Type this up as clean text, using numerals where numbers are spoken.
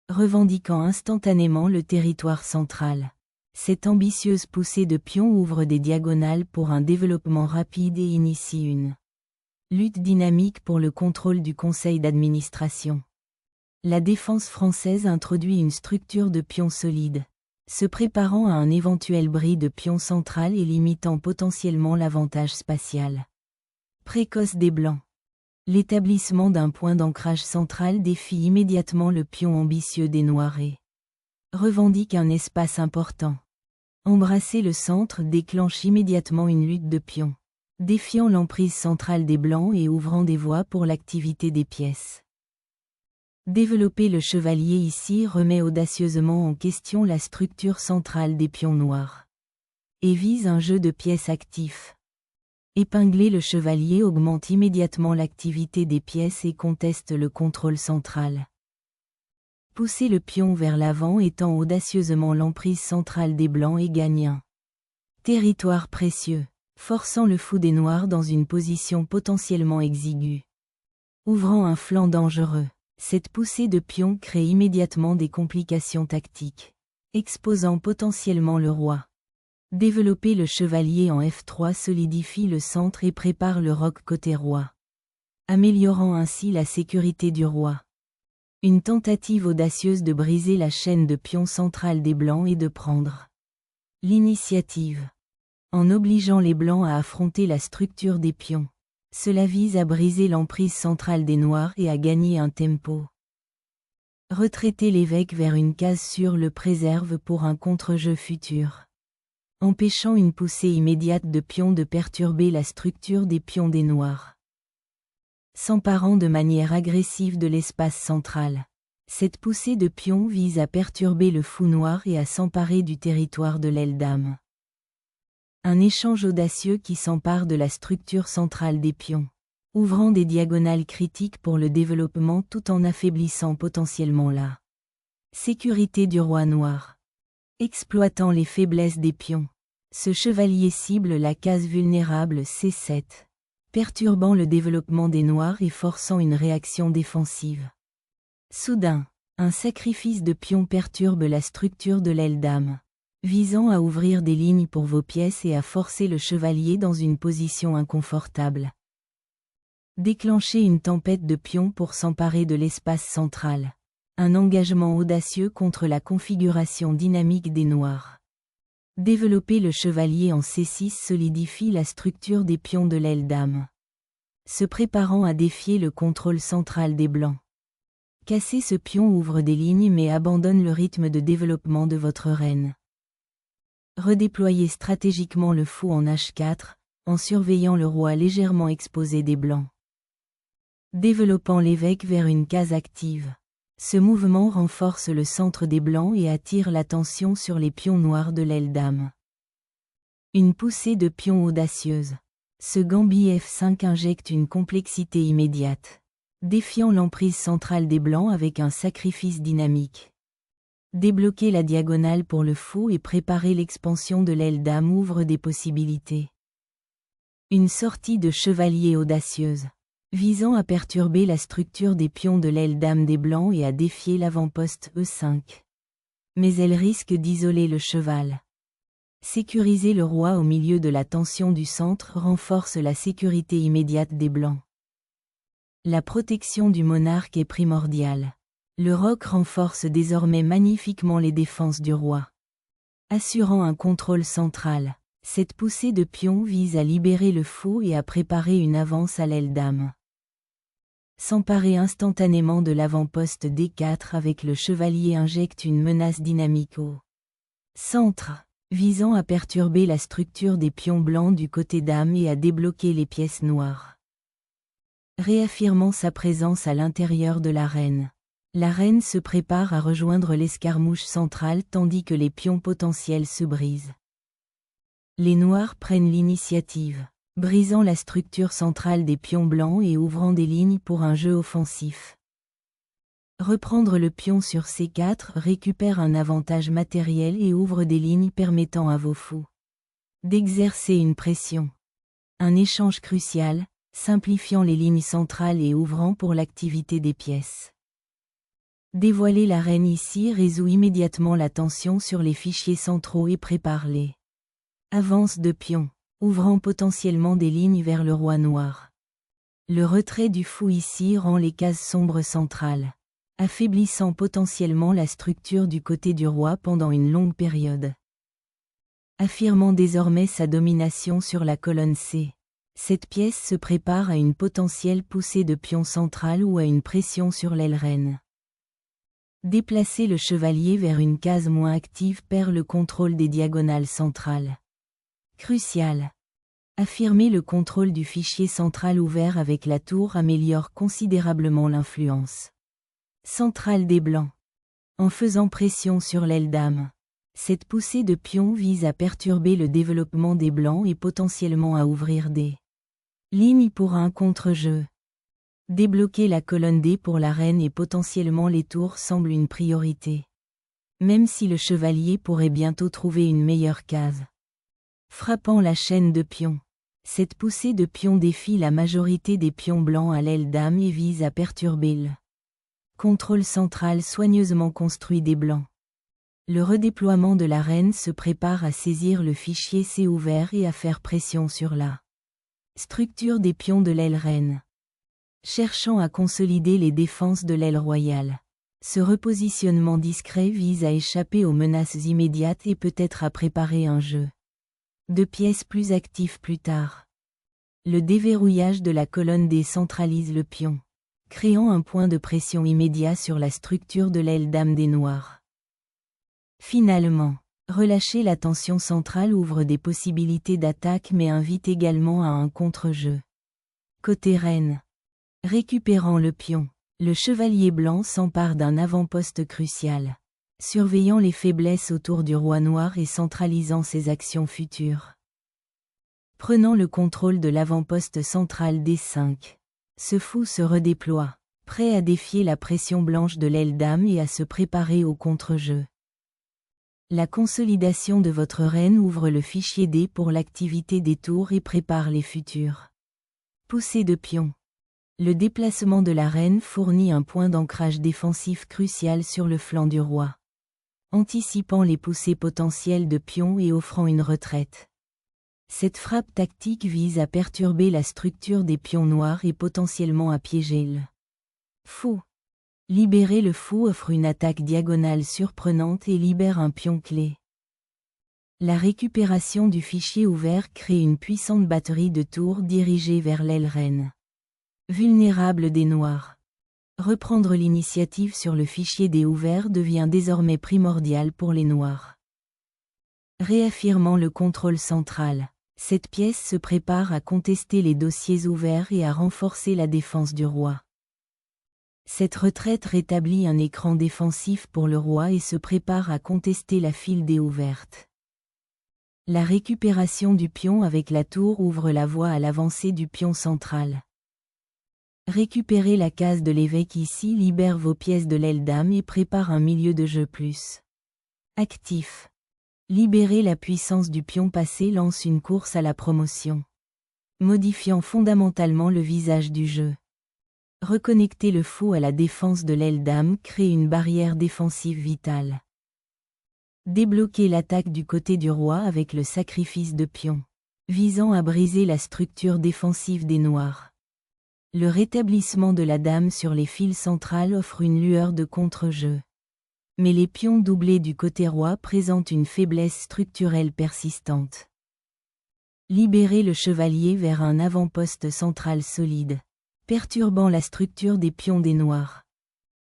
revendiquant instantanément le territoire central. Cette ambitieuse poussée de pions ouvre des diagonales pour un développement rapide et initie une lutte dynamique pour le contrôle du conseil d'administration. La défense française introduit une structure de pions solide, se préparant à un éventuel bris de pion central et limitant potentiellement l'avantage spatial précoce des Blancs. L'établissement d'un point d'ancrage central défie immédiatement le pion ambitieux des Noirs et revendique un espace important. Embrasser le centre déclenche immédiatement une lutte de pions, défiant l'emprise centrale des Blancs et ouvrant des voies pour l'activité des pièces. Développer le chevalier ici remet audacieusement en question la structure centrale des pions noirs et vise un jeu de pièces actif. Épingler le chevalier augmente immédiatement l'activité des pièces et conteste le contrôle central. Pousser le pion vers l'avant étend audacieusement l'emprise centrale des Blancs et gagne un territoire précieux, forçant le fou des Noirs dans une position potentiellement exiguë. Ouvrant un flanc dangereux, cette poussée de pion crée immédiatement des complications tactiques, exposant potentiellement le roi. Développer le chevalier en F3 solidifie le centre et prépare le roc côté roi, améliorant ainsi la sécurité du roi. Une tentative audacieuse de briser la chaîne de pions centrale des Blancs et de prendre l'initiative. En obligeant les Blancs à affronter la structure des pions, cela vise à briser l'emprise centrale des Noirs et à gagner un tempo. Retraiter l'évêque vers une case sûre le préserve pour un contre-jeu futur, empêchant une poussée immédiate de pions de perturber la structure des pions des Noirs. S'emparant de manière agressive de l'espace central, cette poussée de pions vise à perturber le fou noir et à s'emparer du territoire de l'aile dame. Un échange audacieux qui s'empare de la structure centrale des pions, ouvrant des diagonales critiques pour le développement tout en affaiblissant potentiellement la sécurité du roi noir. Exploitant les faiblesses des pions, ce chevalier cible la case vulnérable C7. Perturbant le développement des Noirs et forçant une réaction défensive. Soudain, un sacrifice de pion perturbe la structure de l'aile dame, visant à ouvrir des lignes pour vos pièces et à forcer le chevalier dans une position inconfortable. Déclencher une tempête de pions pour s'emparer de l'espace central. Un engagement audacieux contre la configuration dynamique des Noirs. Développer le chevalier en C6 solidifie la structure des pions de l'aile dame, se préparant à défier le contrôle central des Blancs. Casser ce pion ouvre des lignes mais abandonne le rythme de développement de votre reine. Redéployer stratégiquement le fou en H4, en surveillant le roi légèrement exposé des Blancs. Développant l'évêque vers une case active. Ce mouvement renforce le centre des Blancs et attire l'attention sur les pions noirs de l'aile dame. Une poussée de pions audacieuse. Ce gambit F5 injecte une complexité immédiate, défiant l'emprise centrale des Blancs avec un sacrifice dynamique. Débloquer la diagonale pour le fou et préparer l'expansion de l'aile dame ouvre des possibilités. Une sortie de chevalier audacieuse, visant à perturber la structure des pions de l'aile dame des Blancs et à défier l'avant-poste E5. Mais elle risque d'isoler le cheval. Sécuriser le roi au milieu de la tension du centre renforce la sécurité immédiate des Blancs. La protection du monarque est primordiale. Le roc renforce désormais magnifiquement les défenses du roi. Assurant un contrôle central, cette poussée de pions vise à libérer le fou et à préparer une avance à l'aile dame. S'emparer instantanément de l'avant-poste D4 avec le chevalier injecte une menace dynamique au centre, visant à perturber la structure des pions blancs du côté dame et à débloquer les pièces noires. Réaffirmant sa présence à l'intérieur de l'arène. La reine se prépare à rejoindre l'escarmouche centrale tandis que les pions potentiels se brisent. Les Noirs prennent l'initiative, brisant la structure centrale des pions blancs et ouvrant des lignes pour un jeu offensif. Reprendre le pion sur C4 récupère un avantage matériel et ouvre des lignes permettant à vos fous d'exercer une pression. Un échange crucial, simplifiant les lignes centrales et ouvrant pour l'activité des pièces. Dévoiler la reine ici résout immédiatement la tension sur les fichiers centraux et prépare les avances de pion, ouvrant potentiellement des lignes vers le roi noir. Le retrait du fou ici rend les cases sombres centrales, affaiblissant potentiellement la structure du côté du roi pendant une longue période. Affirmant désormais sa domination sur la colonne C, cette pièce se prépare à une potentielle poussée de pion central ou à une pression sur l'aile reine. Déplacer le chevalier vers une case moins active perd le contrôle des diagonales centrales. Crucial. Affirmer le contrôle du fichier central ouvert avec la tour améliore considérablement l'influence centrale des blancs. En faisant pression sur l'aile dame, cette poussée de pion vise à perturber le développement des blancs et potentiellement à ouvrir des lignes pour un contre-jeu. Débloquer la colonne D pour la reine et potentiellement les tours semble une priorité. Même si le chevalier pourrait bientôt trouver une meilleure case. Frappant la chaîne de pions. Cette poussée de pions défie la majorité des pions blancs à l'aile dame et vise à perturber le contrôle central soigneusement construit des blancs. Le redéploiement de la reine se prépare à saisir le fichier C ouvert et à faire pression sur la structure des pions de l'aile reine. Cherchant à consolider les défenses de l'aile royale. Ce repositionnement discret vise à échapper aux menaces immédiates et peut-être à préparer un jeu de pièces plus actif plus tard. Le déverrouillage de la colonne D centralise le pion, créant un point de pression immédiat sur la structure de l'aile dame des noirs. Finalement, relâcher la tension centrale ouvre des possibilités d'attaque mais invite également à un contre-jeu. Côté reine. Récupérant le pion, le chevalier blanc s'empare d'un avant-poste crucial, surveillant les faiblesses autour du roi noir et centralisant ses actions futures. Prenant le contrôle de l'avant-poste central D5, ce fou se redéploie, prêt à défier la pression blanche de l'aile dame et à se préparer au contre-jeu. La consolidation de votre reine ouvre le fichier D pour l'activité des tours et prépare les futures poussées de pions. Le déplacement de la reine fournit un point d'ancrage défensif crucial sur le flanc du roi, anticipant les poussées potentielles de pions et offrant une retraite. Cette frappe tactique vise à perturber la structure des pions noirs et potentiellement à piéger le fou. Libérer le fou offre une attaque diagonale surprenante et libère un pion clé. La récupération du fichier ouvert crée une puissante batterie de tours dirigée vers l'aile reine. Vulnérable des noirs. Reprendre l'initiative sur le fichier D ouvert devient désormais primordial pour les noirs. Réaffirmant le contrôle central, cette pièce se prépare à contester les dossiers ouverts et à renforcer la défense du roi. Cette retraite rétablit un écran défensif pour le roi et se prépare à contester la file D ouverte. La récupération du pion avec la tour ouvre la voie à l'avancée du pion central. Récupérer la case de l'évêque ici libère vos pièces de l'aile dame et prépare un milieu de jeu plus actif. Libérer la puissance du pion passé lance une course à la promotion, modifiant fondamentalement le visage du jeu. Reconnecter le fou à la défense de l'aile dame crée une barrière défensive vitale. Débloquer l'attaque du côté du roi avec le sacrifice de pion, visant à briser la structure défensive des noirs. Le rétablissement de la dame sur les files centrales offre une lueur de contre-jeu. Mais les pions doublés du côté roi présentent une faiblesse structurelle persistante. Libérer le chevalier vers un avant-poste central solide, perturbant la structure des pions des noirs.